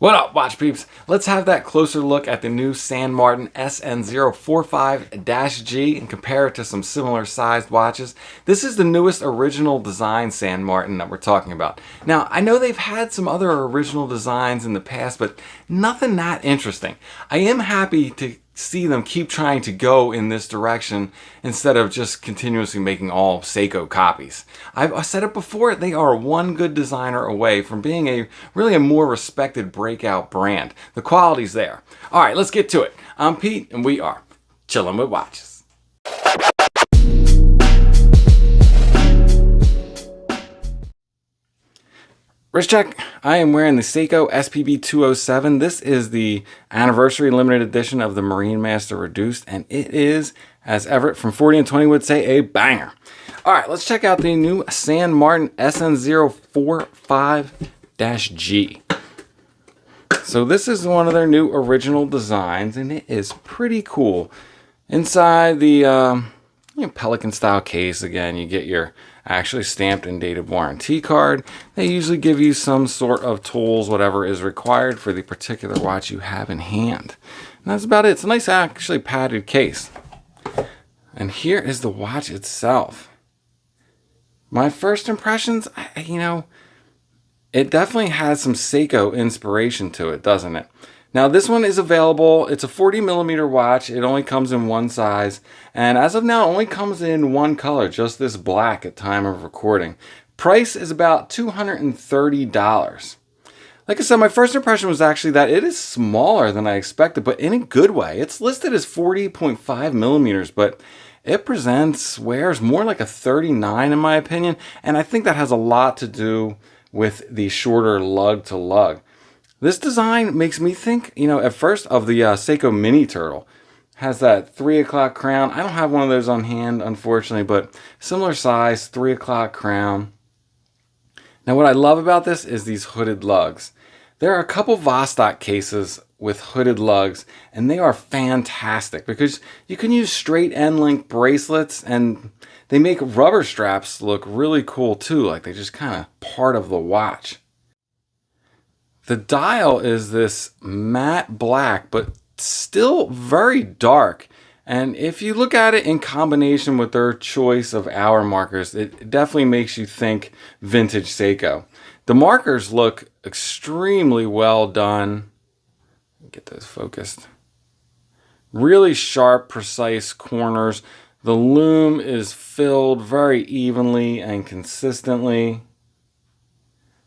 What up, watch peeps? Let's have that closer look at the new San Martin SN045-G and compare it to some similar sized watches. This is the newest original design San Martin that we're talking about. Now, I know they've had some other original designs in the past, but nothing that interesting. I am happy to see them keep trying to go in this direction instead of just continuously making all Seiko copies. I've said it before, they are one good designer away from being really a more respected breakout brand. The quality's there. All right, let's get to it. I'm Pete and we are chilling with watches. Wrist check. I am wearing the Seiko SPB 207. This is the anniversary limited edition of the Marine Master Reduced, and it is, as Everett from 40 and 20 would say, a banger. All right, let's check out the new San Martin SN045-G. So this is one of their new original designs, and it is pretty cool. Inside the Pelican style case, again, you get your actually stamped and dated warranty card. They usually give you some sort of tools, whatever is required for the particular watch you have in hand. And that's about it. It's a nice, actually padded case. And here is the watch itself. My first impressions, it definitely has some Seiko inspiration to it, doesn't it? Now this one is available. It's a 40mm watch. It only comes in one size. And as of now, it only comes in one color, just this black at time of recording. Price is about $230. Like I said, my first impression was actually that it is smaller than I expected, but in a good way. It's listed as 40.5mm, but it wears more like a 39 in my opinion. And I think that has a lot to do with the shorter lug to lug. This design makes me think, at first of the Seiko Mini Turtle. Has that 3 o'clock crown. I don't have one of those on hand, unfortunately, but similar size, 3 o'clock crown. Now, what I love about this is these hooded lugs. There are a couple Vostok cases with hooded lugs, and they are fantastic because you can use straight end link bracelets, and they make rubber straps look really cool too, like they're just kind of part of the watch. The dial is this matte black, but still very dark. And if you look at it in combination with their choice of hour markers, it definitely makes you think vintage Seiko. The markers look extremely well done. Get those focused. Really sharp, precise corners. The lume is filled very evenly and consistently.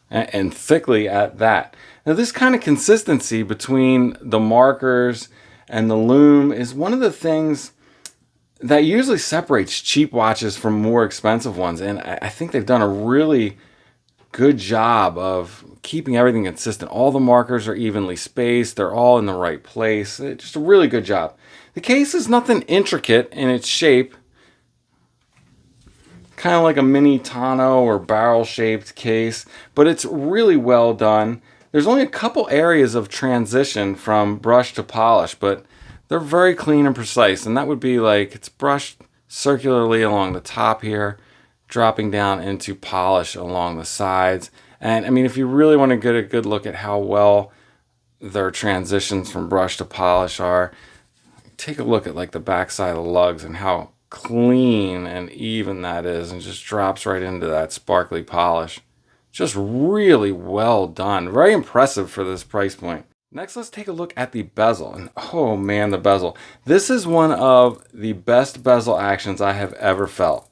And thickly at that. Now this kind of consistency between the markers and the lume is one of the things that usually separates cheap watches from more expensive ones. And I think they've done a really good job of keeping everything consistent. All the markers are evenly spaced. They're all in the right place. It's just a really good job. The case is nothing intricate in its shape. Kind of like a mini tonneau or barrel shaped case, but it's really well done. There's only a couple areas of transition from brush to polish, but they're very clean and precise. And that would be like it's brushed circularly along the top here, dropping down into polish along the sides. And I mean, if you really want to get a good look at how well their transitions from brush to polish are, take a look at like the backside of the lugs and how clean and even that is, and just drops right into that sparkly polish. Just really well done. Very impressive for this price point. Next, let's take a look at the bezel. And oh man, the bezel. This is one of the best bezel actions I have ever felt.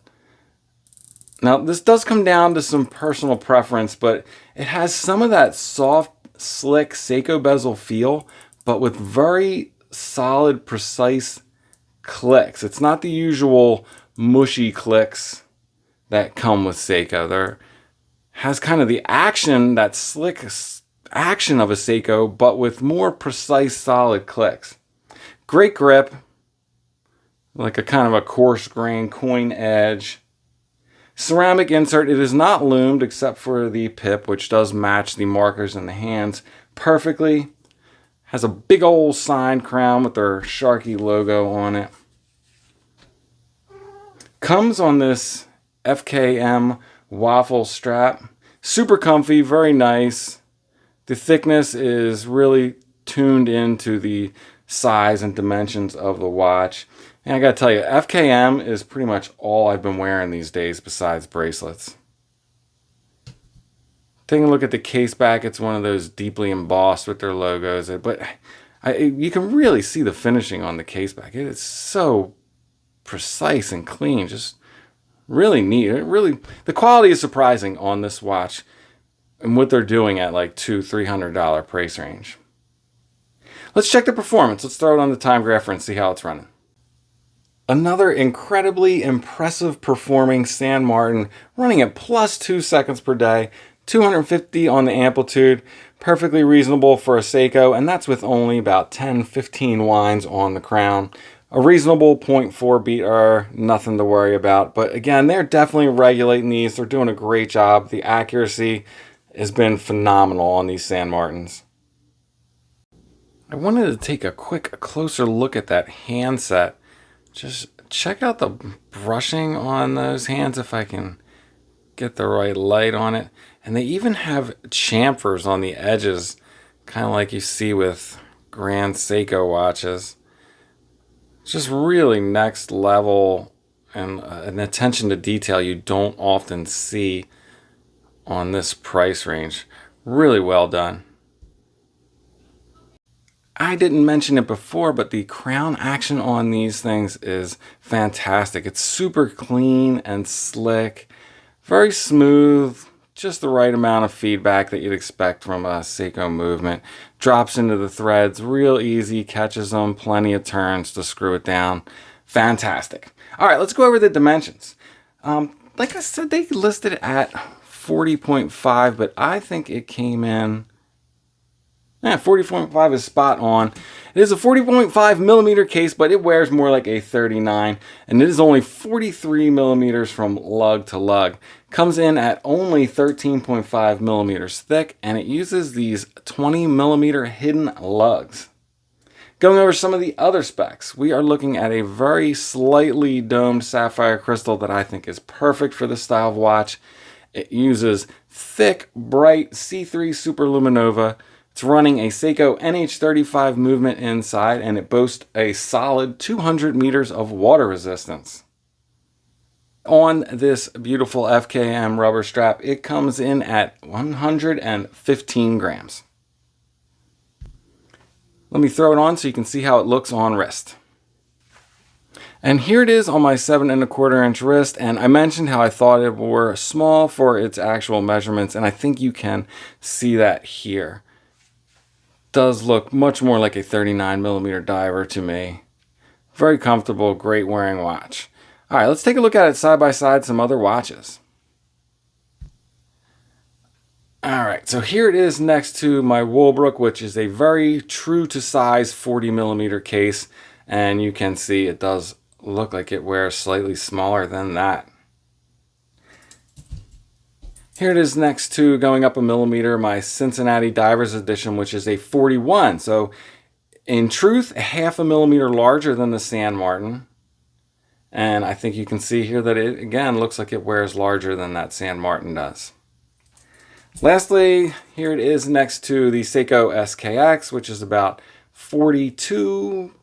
Now, this does come down to some personal preference, but it has some of that soft, slick Seiko bezel feel, but with very solid, precise clicks. It's not the usual mushy clicks that come with Seiko. There has kind of the action, that slick action of a Seiko, but with more precise, solid clicks. Great grip, like a kind of a coarse grain coin edge. Ceramic insert. It is not loomed except for the pip, which does match the markers in the hands perfectly. Has a big old sign crown with their Sharky logo on it. Comes on this FKM waffle strap. Super comfy, very nice. The thickness is really tuned into the size and dimensions of the watch. And I gotta tell you, FKM is pretty much all I've been wearing these days besides bracelets. Taking a look at the case back, it's one of those deeply embossed with their logos, but you can really see the finishing on the case back. It is so precise and clean, just really neat. The quality is surprising on this watch and what they're doing at like $200-300 price range. Let's check the performance. Let's throw it on the Timegrapher and see how it's running. Another incredibly impressive performing San Martin, running at +2 seconds per day, 250 on the amplitude, perfectly reasonable for a Seiko, and that's with only about 10-15 winds on the crown. A reasonable 0.4 beat error, nothing to worry about. But again, they're definitely regulating these. They're doing a great job. The accuracy has been phenomenal on these San Martins. I wanted to take a closer look at that handset. Just check out the brushing on those hands if I can get the right light on it. And they even have chamfers on the edges, kind of like you see with Grand Seiko watches. Just really next level and an attention to detail you don't often see on this price range. Really well done. I didn't mention it before, but the crown action on these things is fantastic. It's super clean and slick, very smooth, just the right amount of feedback that you'd expect from a Seiko movement. Drops into the threads real easy, catches them, plenty of turns to screw it down. Fantastic. All right, let's go over the dimensions. Like I said, they listed it at 40.5, but I think it came in 40.5 is spot on. It is a 40.5 millimeter case, but it wears more like a 39, and it is only 43 millimeters from lug to lug. Comes in at only 13.5 millimeters thick, and it uses these 20 millimeter hidden lugs. Going over some of the other specs, we are looking at a very slightly domed sapphire crystal that I think is perfect for this style of watch. It uses thick, bright C3 Superluminova. It's running a Seiko NH35 movement inside, and it boasts a solid 200 meters of water resistance. On this beautiful FKM rubber strap, it comes in at 115 grams. Let me throw it on so you can see how it looks on wrist. And here it is on my 7¼ inch wrist, and I mentioned how I thought it were small for its actual measurements, and I think you can see that here. Does look much more like a 39 millimeter diver to me. Very comfortable, great wearing watch. All right, let's take a look at it side by side some other watches. All right, so here it is next to my Woolbrook, which is a very true to size 40 millimeter case, and you can see it does look like it wears slightly smaller than that. Here it is next to, going up a millimeter, my Cincinnati Divers Edition, which is a 41. So in truth, 0.5 millimeter larger than the San Martin. And I think you can see here that it, again, looks like it wears larger than that San Martin does. Lastly, here it is next to the Seiko SKX, which is about 42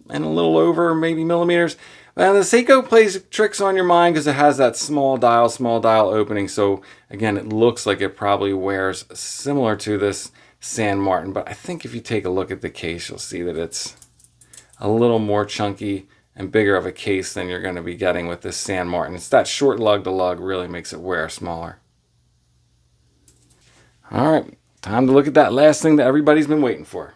and a little over, maybe millimeters. And the Seiko plays tricks on your mind because it has that small dial opening. So again, it looks like it probably wears similar to this San Martin. But I think if you take a look at the case, you'll see that it's a little more chunky and bigger of a case than you're going to be getting with this San Martin. It's that short lug to lug really makes it wear smaller. All right, time to look at that last thing that everybody's been waiting for.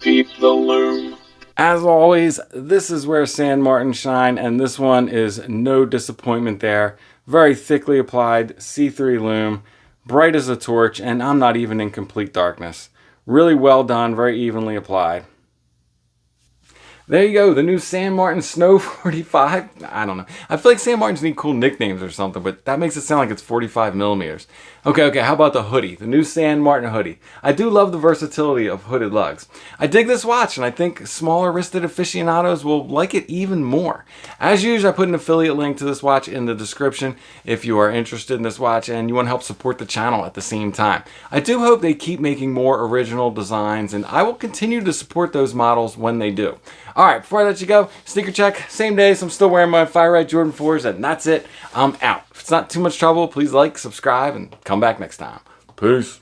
Keep the loom. As always, this is where San Martin shine, and this one is no disappointment there. Very thickly applied C3 loom, bright as a torch, and I'm not even in complete darkness. Really well done, very evenly applied. There you go, the new San Martin Snow 45. I don't know. I feel like San Martins need cool nicknames or something, but that makes it sound like it's 45 millimeters. Okay, how about the hoodie? The new San Martin hoodie. I do love the versatility of hooded lugs. I dig this watch, and I think smaller wristed aficionados will like it even more. As usual, I put an affiliate link to this watch in the description if you are interested in this watch and you want to help support the channel at the same time. I do hope they keep making more original designs, and I will continue to support those models when they do. Alright, before I let you go, sneaker check, same day, so I'm still wearing my Fire Red Jordan 4s, and that's it. I'm out. If it's not too much trouble, please like, subscribe, and come back next time. Peace.